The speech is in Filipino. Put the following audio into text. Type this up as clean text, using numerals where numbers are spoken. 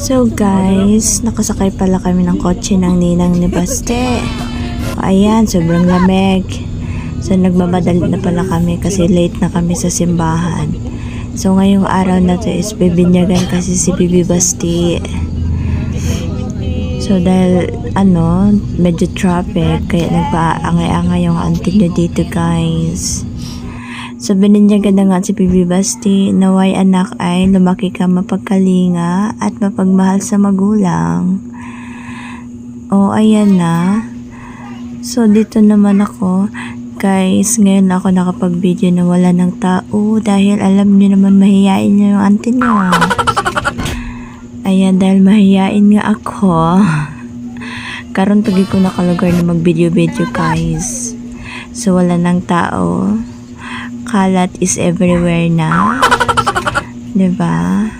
So guys, nakasakay pala kami ng kotse ng ninang ni Baste. Ayan, sobrang lamig. So nagmamadali na pala kami kasi late na kami sa simbahan. So ngayong araw na to is bibinyagan kasi si Bibi Basti. So dahil medyo traffic kaya nagpaangay-angay yung auntie nyo dito guys. So bininyagan na nga si Bibi Basti, naway anak ay lumaki ka mapagkalinga at mapagmahal sa magulang. O ayan na. So dito naman ako guys, ngayon ako nakapag-video na wala ng tao dahil alam niyo naman mahihain niyo yung auntie niyo. Ayan, dahil mahihain nga ako. Karon pagi ko nakalugar na mag-video-video guys. So wala ng tao. Kalat is everywhere na. 'Di ba?